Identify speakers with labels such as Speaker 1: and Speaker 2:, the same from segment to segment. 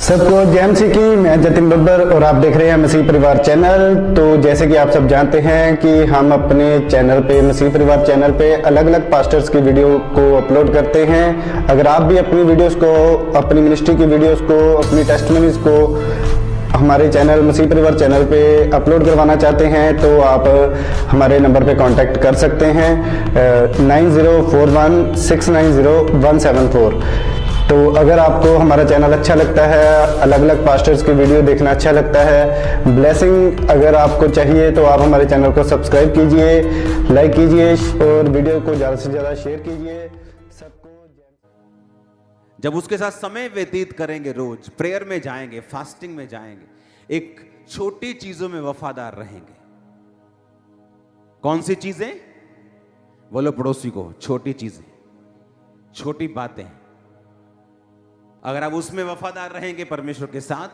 Speaker 1: सबको जय मसीह की। मैं जतिन बब्बर और आप देख रहे हैं मसीह परिवार चैनल। तो जैसे कि आप सब जानते हैं कि हम अपने चैनल पे, मसीह परिवार चैनल पे अलग अलग पास्टर्स की वीडियो को अपलोड करते हैं। अगर आप भी अपनी वीडियोस को, अपनी मिनिस्ट्री की वीडियोस को, अपनी टेस्टिमनीज को हमारे चैनल मसीह परिवार चैनल पे अपलोड करवाना चाहते हैं तो आप हमारे नंबर पे कांटेक्ट कर सकते हैं 9041690174। तो अगर आपको हमारा चैनल अच्छा लगता है, अलग अलग पास्टर्स की वीडियो देखना अच्छा लगता है, ब्लेसिंग अगर आपको चाहिए तो आप हमारे चैनल को सब्सक्राइब कीजिए, लाइक कीजिए और वीडियो को ज़्यादा से ज़्यादा शेयर कीजिए। सबको
Speaker 2: जब उसके साथ समय व्यतीत करेंगे, रोज प्रेयर में जाएंगे, फास्टिंग में जाएंगे, एक छोटी चीजों में वफादार रहेंगे। कौन सी चीजें? बोलो पड़ोसी को, छोटी चीजें, छोटी बातें। अगर आप उसमें वफादार रहेंगे परमेश्वर के साथ,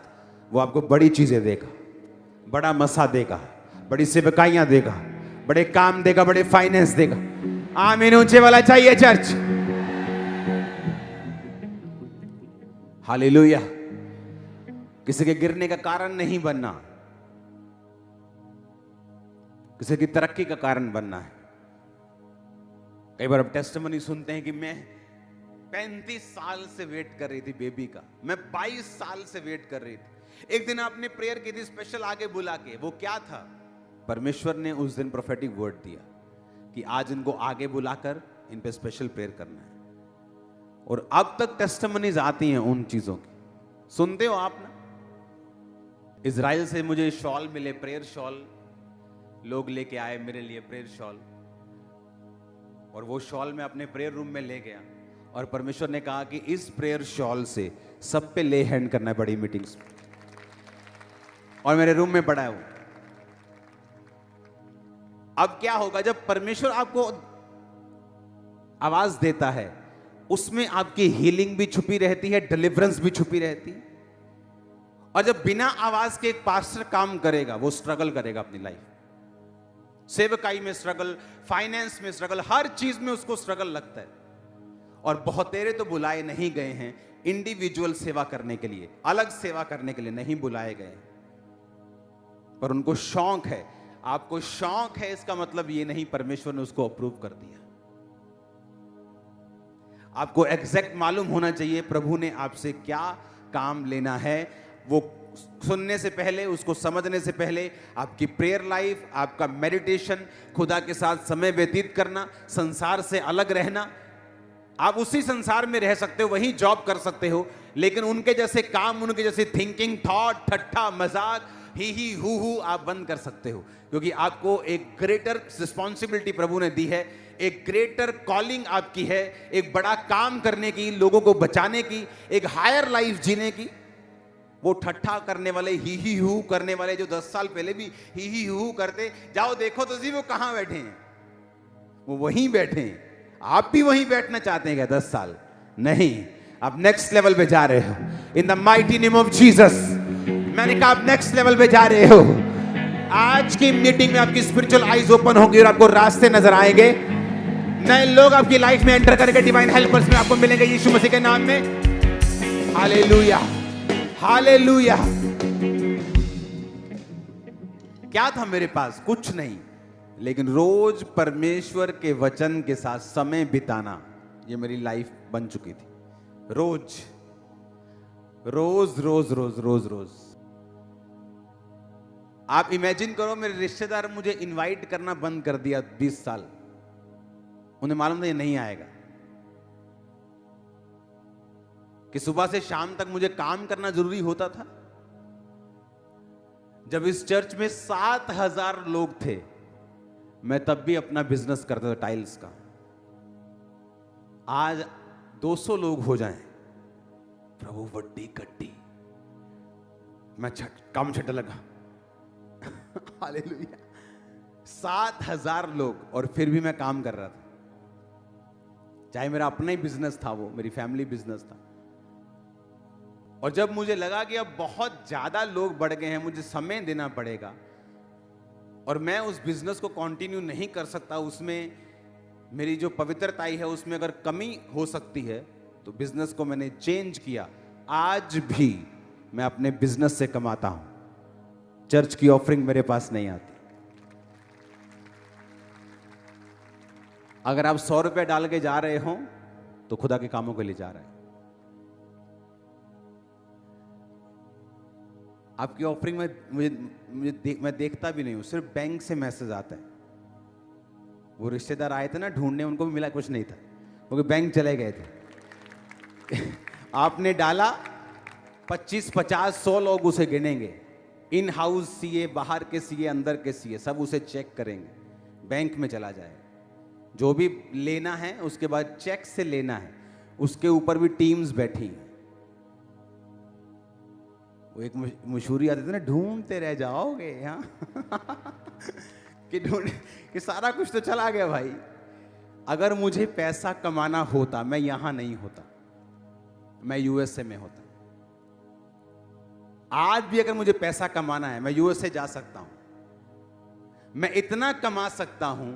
Speaker 2: वो आपको बड़ी चीजें देगा, बड़ा मसा देगा, बड़ी सेवकाइयां देगा, बड़े काम देगा, बड़े फाइनेंस देगा। आमीन ऊंचे वाला चाहिए चर्च। हालेलुया। किसी के गिरने का कारण नहीं बनना, किसी की तरक्की का कारण बनना है। कई बार आप टेस्टिमनी सुनते हैं कि मैं 35 साल से वेट कर रही थी बेबी का, मैं 22 साल से वेट कर रही थी। एक दिन आपने प्रेयर की थी स्पेशल आगे बुला के, वो क्या था? परमेश्वर ने उस दिन प्रोफेटिक वर्ड दिया कि आज इनको आगे बुलाकर इन पे स्पेशल प्रेयर करना है। और अब तक टेस्टिमनीज आती हैं उन चीजों की, सुनते हो आप ना। इजराइल से मुझे शॉल मिले, प्रेयर शॉल लोग लेके आए मेरे लिए, प्रेयर शॉल। और वो शॉल मैं अपने प्रेयर रूम में ले गया और परमेश्वर ने कहा कि इस प्रेयर शॉल से सब पे ले हैंड करना है बड़ी मीटिंग्स में। और मेरे रूम में पड़ा है वो। अब क्या होगा जब परमेश्वर आपको आवाज देता है, उसमें आपकी हीलिंग भी छुपी रहती है, डिलीवरेंस भी छुपी रहती है। और जब बिना आवाज के एक पास्टर काम करेगा, वो स्ट्रगल करेगा अपनी लाइफ, सेवकाई में स्ट्रगल, फाइनेंस में स्ट्रगल, हर चीज में उसको स्ट्रगल लगता है। और बहुतेरे तो बुलाए नहीं गए हैं इंडिविजुअल सेवा करने के लिए, अलग सेवा करने के लिए नहीं बुलाए गए, पर उनको शौक है। आपको शौक है, इसका मतलब ये नहीं परमेश्वर ने उसको अप्रूव कर दिया। आपको एग्जैक्ट मालूम होना चाहिए प्रभु ने आपसे क्या काम लेना है। वो सुनने से पहले, उसको समझने से पहले आपकी प्रेयर लाइफ, आपका मेडिटेशन, खुदा के साथ समय व्यतीत करना, संसार से अलग रहना। आप उसी संसार में रह सकते हो, वही जॉब कर सकते हो, लेकिन उनके जैसे काम, उनके जैसे थिंकिंग, थॉट, ठट्ठा, मजाक, ही हु आप बंद कर सकते हो। क्योंकि आपको एक ग्रेटर रिस्पॉन्सिबिलिटी प्रभु ने दी है, एक ग्रेटर कॉलिंग आपकी है, एक बड़ा काम करने की, लोगों को बचाने की, एक हायर लाइफ जीने की। वो ठट्ठा करने वाले, ही हु करने वाले जो 10 साल पहले भी ही हु करते, जाओ देखो तो जी वो कहां बैठे हैं। वो वहीं बैठे हैं। आप भी वहीं बैठना चाहते हैं क्या 10 साल? नहीं, आप नेक्स्ट लेवल पे जा रहे हो। In the mighty name of Jesus. मैंने कहा आप नेक्स्ट लेवल पे जा रहे हो। आज की मीटिंग में आपकी स्पिरिचुअल आईज ओपन होगी और आपको रास्ते नजर आएंगे। नए लोग आपकी लाइफ में एंटर करके डिवाइन हेल्पर्स में आपको मिलेंगे यीशु मसीह के नाम में। Hallelujah, hallelujah. क्या था मेरे पास? कुछ नहीं, लेकिन रोज परमेश्वर के वचन के साथ समय बिताना, ये मेरी लाइफ बन चुकी थी। रोज रोज रोज रोज रोज रोज। आप इमेजिन करो, मेरे रिश्तेदार मुझे इनवाइट करना बंद कर दिया 20 साल। उन्हें मालूम था ये नहीं आएगा, कि सुबह से शाम तक मुझे काम करना जरूरी होता था। जब इस चर्च में 7000 लोग थे, मैं तब भी अपना बिजनेस करता था टाइल्स का। आज 200 लोग हो जाएं, प्रभु वड्डी कट्टी, मैं काम छट लगा। हालेलुया। 7000 लोग, और फिर भी मैं काम कर रहा था। चाहे मेरा अपना ही बिजनेस था, वो मेरी फैमिली बिजनेस था। और जब मुझे लगा कि अब बहुत ज्यादा लोग बढ़ गए हैं, मुझे समय देना पड़ेगा और मैं उस बिजनेस को कंटिन्यू नहीं कर सकता, उसमें मेरी जो पवित्रताई है उसमें अगर कमी हो सकती है, तो बिजनेस को मैंने चेंज किया। आज भी मैं अपने बिजनेस से कमाता हूं। चर्च की ऑफरिंग मेरे पास नहीं आती। अगर आप 100 रुपए डाल के जा रहे हो तो खुदा के कामों के लिए जा रहे हैं। आपकी ऑफरिंग में मैं देखता भी नहीं हूं, सिर्फ बैंक से मैसेज आता है। वो रिश्तेदार आए थे ना ढूंढने, उनको भी मिला कुछ नहीं था, क्योंकि बैंक चले गए थे। आपने डाला 25, 50, 100 लोग उसे गिनेंगे। इन हाउस सीए, बाहर के सीए, अंदर के सीए, सब उसे चेक करेंगे, बैंक में चला जाएगा। जो भी लेना है उसके बाद चेक से लेना है, उसके ऊपर भी टीम्स बैठी हैं। वो एक मशहूरी आती थी ना, ढूंढते रह जाओगे यहाँ कि सारा कुछ तो चला गया भाई। अगर मुझे पैसा कमाना होता मैं यहां नहीं होता, मैं यूएसए में होता। आज भी अगर मुझे पैसा कमाना है मैं यूएसए जा सकता हूं। मैं इतना कमा सकता हूं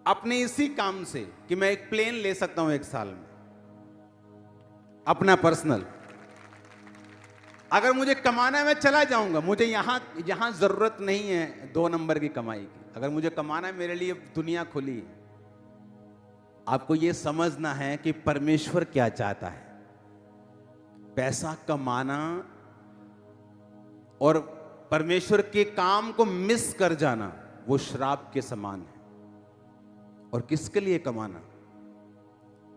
Speaker 2: अपने इसी काम से कि मैं एक प्लेन ले सकता हूं 1 साल में, अपना पर्सनल। अगर मुझे कमाना है मैं चला जाऊंगा। मुझे यहां जरूरत नहीं है 2 नंबर की कमाई की। अगर मुझे कमाना है, मेरे लिए दुनिया खुली है। आपको यह समझना है कि परमेश्वर क्या चाहता है। पैसा कमाना और परमेश्वर के काम को मिस कर जाना वो श्राप के समान है। और किसके लिए कमाना?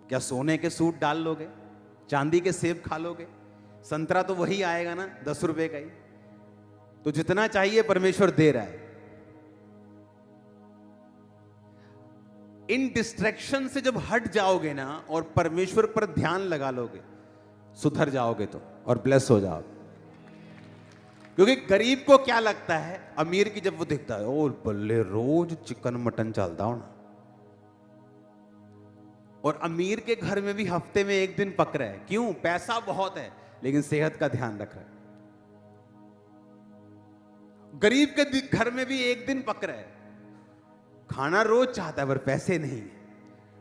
Speaker 2: क्या सोने के सूट डाल लोगे? चांदी के सेब खा लोगे? संतरा तो वही आएगा ना 10 रुपए का ही। तो जितना चाहिए परमेश्वर दे रहा है। इन डिस्ट्रैक्शन से जब हट जाओगे ना और परमेश्वर पर ध्यान लगा लोगे, सुधर जाओगे तो, और ब्लेस हो जाओगे। क्योंकि गरीब को क्या लगता है, अमीर की जब वो दिखता है, ओ बल्ले रोज चिकन मटन चलता हो ना। और अमीर के घर में भी हफ्ते में 1 दिन पक रहा है। क्यों? पैसा बहुत है लेकिन सेहत का ध्यान रख रहा है। गरीब के घर में भी 1 दिन पक रहा है, खाना रोज चाहता है पर पैसे नहीं है,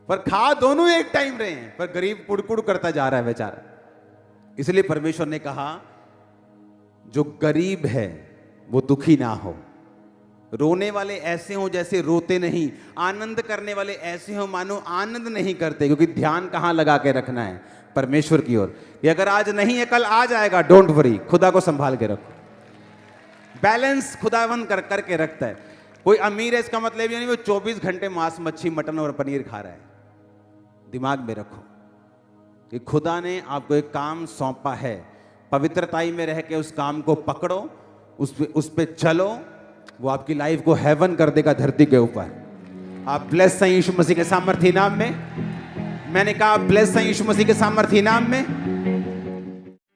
Speaker 2: पर खा दोनों एक टाइम रहे हैं, पर गरीब कुड़कुड़ करता जा रहा है बेचारा। इसलिए परमेश्वर ने कहा जो गरीब है वो दुखी ना हो। रोने वाले ऐसे हो जैसे रोते नहीं, आनंद करने वाले ऐसे हो मानो आनंद नहीं करते। क्योंकि ध्यान कहां लगा के रखना है? परमेश्वर की ओर। ये अगर आज नहीं है कल आ जाएगा, डोंट वरी। खुदा को संभाल के रखो। बैलेंस खुदावन करके रखता है। कोई अमीर है इसका मतलब ये नहीं वो 24 घंटे मांस, मच्छी, मटन और पनीर खा रहा है। दिमाग में रखो कि खुदा ने आपको एक काम सौंपा है। पवित्रताई में रह के उस काम को पकड़ो, उस पे चलो, वो आपकी लाइफ को हेवन कर देगा धरती के ऊपर। आप ब्लेस हैं यीशु मसीह के सामर्थी नाम में। मैंने कहा ब्लेस हैं यीशु मसीह के सामर्थी नाम में।